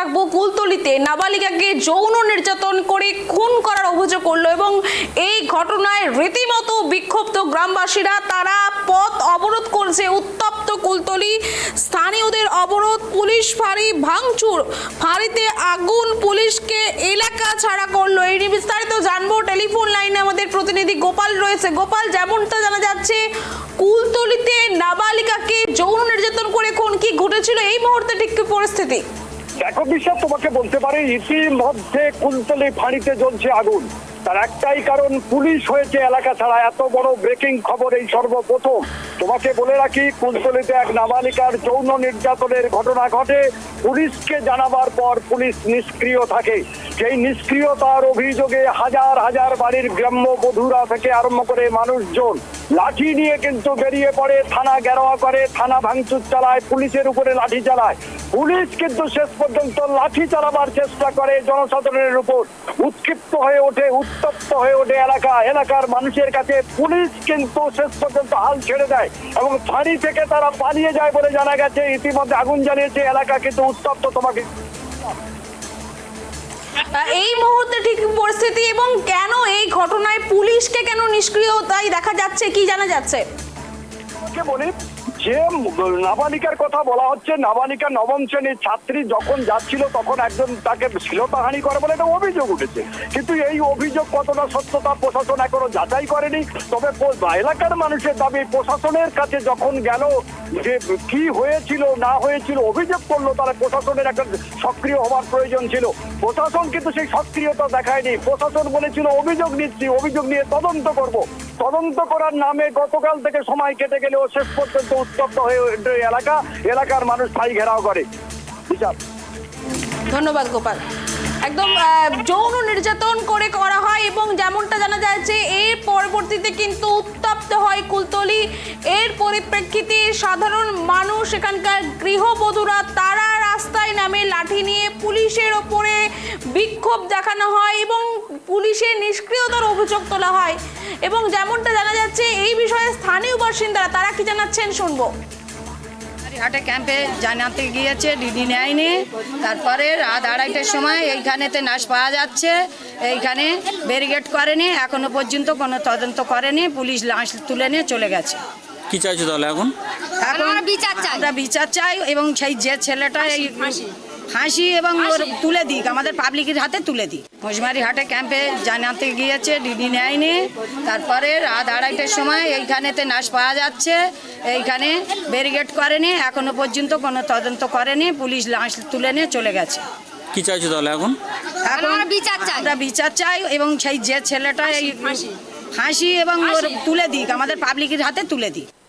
রাখবো। কুলতলিতে নাবালিকাকে যৌন নির্যাতন করে খুন করার অভিযোগ করলো এবং এই ঘটনায় রীতিমতো বিক্ষুব্ধ গ্রামবাসীরা। তারা পথ অবরোধ করছে। উত্তপ্ত কুলতলি, স্থানীয়দের অবরোধ, পুলিশ ফাঁড়ি ভাঙচুর, ফাঁড়িতে আগুন, পুলিশকে এলাকা ছাড়া করলো। এই নিয়ে বিস্তারিত জানবো। টেলিফোন লাইনে আমাদের প্রতিনিধি গোপাল রয়েছে। গোপাল, যেমনটা জানা যাচ্ছে কুলতলিতে নাবালিকাকে যৌন নির্যাতন করে খুন, কি ঘটেছিল এই মুহূর্তে ঠিক কি পরিস্থিতি? দেখো বিশ্বাস, তোমাকে বলতে পারি ইতিমধ্যে কুলতলি ফাঁড়িতে জ্বলছে আগুন। তার একটাই কারণ, পুলিশ হয়েছে এলাকা ছাড়া। এত বড় ব্রেকিং খবর এই সর্বপ্রথম। তোমাকে বলে রাখি, কুলতলিতে এক নাবালিকার যৌন নির্যাতনের ঘটনা ঘটে। পুলিশকে জানাবার পর পুলিশ নিষ্ক্রিয় থাকে। সেই নিষ্ক্রিয়তার অভিযোগে হাজার হাজার বাড়ির গ্রাম্য বধূরা থেকে আরম্ভ করে মানুষজন লাঠি নিয়ে কিন্তু বেরিয়ে পড়ে, থানা ঘেরাও করে, থানা ভাঙচুর চালায়, পুলিশের উপরে লাঠি চালায়। পুলিশ কিন্তু শেষ পর্যন্ত লাঠি চালাবার চেষ্টা করে জনসাধারণের উপর। উৎক্ষিপ্ত হয়ে ওঠে, উত্তপ্ত হয়ে ওঠে এলাকার মানুষের কাছে। পুলিশ কিন্তু শেষ পর্যন্ত হাল ছেড়ে দেয় এবং ফাঁড়ি থেকে তারা পালিয়ে যায় বলে জানা গেছে। ইতিমধ্যে আগুন জ্বালিয়েছে এলাকা কিন্তু উত্তপ্ত। তোমাকে এই মুহূর্তে ঠিক পরিস্থিতি এবং কেন এই ঘটনায় পুলিশকে কেন নিষ্ক্রিয়তাই দেখা যাচ্ছে, কি জানা যাচ্ছে? বলি, যে নাবালিকার কথা বলা হচ্ছে, নাবালিকা নবম শ্রেণীর ছাত্রী যখন যাচ্ছিল তখন একজন তাকে শ্লীলতাহানি করে বলে একটা অভিযোগ উঠেছে। কিন্তু এই অভিযোগ কতটা সত্যতা প্রশাসন এখনো যাচাই করেনি। তবে এলাকার মানুষের দাবি, প্রশাসনের কাছে যখন গেল যে কি হয়েছিল না হয়েছিল অভিযোগ করলো, তারা প্রশাসনের একটা সক্রিয় হওয়ার প্রয়োজন ছিল। প্রশাসন কিন্তু সেই সক্রিয়তা দেখায়নি। প্রশাসন বলেছিল অভিযোগ নিচ্ছি, অভিযোগ নিয়ে তদন্ত করব। তদন্ত করার নামে গতকাল থেকে সময় কেটে গেলেও শেষ পর্যন্ত উত্তপ্ত হয়ে এলাকার মানুষ ঠাই ঘেরাও করে। ধন্যবাদ গোপাল। একদম যৌন নির্যাতন করা হয় এবং যেমনটা জানা যাচ্ছে এর পরবর্তীতে কিন্তু উত্তপ্ত হয় কুলতলি। এর পরিপ্রেক্ষিতে সাধারণ মানুষ, এখানকার গৃহবধূরা, তারা রাস্তায় নামে লাঠি নিয়ে পুলিশের ওপরে বিক্ষোভ দেখানো হয় এবং পুলিশের নিষ্ক্রিয়তার অভিযোগ তোলা হয়। এবং যেমনটা জানা যাচ্ছে এই বিষয়ে স্থানীয় বাসিন্দারা তারা কি জানাচ্ছেন শুনবো। হাটে ক্যাম্পে জানাতে গিয়েছে, ডিডি নেয়নি। তারপরে রাত 2:30টার সময় এইখানেতে লাশ পাওয়া যাচ্ছে। এইখানে ব্যারিকেড করেনি, এখনো পর্যন্ত কোনো তদন্ত করেনি। পুলিশ লাশ তুলে নিয়ে চলে গেছে। কি চাইছো তাহলে এখন? আমরা বিচার চাই এবং সেই যে ছেলেটা এই ফাঁসি এবং ওর তুলে দিক, আমাদের পাবলিকের হাতে তুলে দিক। মশমারি হাটে ক্যাম্পে জানাতে গিয়েছে, ডিডি নেয়নি। তারপরে রাত 2:30টার সময় এইখানেতে লাশ পাওয়া যাচ্ছে। এইখানে ব্যারিকেড করেনি, এখনো পর্যন্ত কোনো তদন্ত করেনি। পুলিশ লাশ তুলে নিয়ে চলে গেছে। কি চাইছো তাহলে এখন? আমরা বিচার চাই এবং সেই যে ছেলেটা এই ফাঁসি এবং ওর তুলে দিক, আমাদের পাবলিকের হাতে তুলে দিক।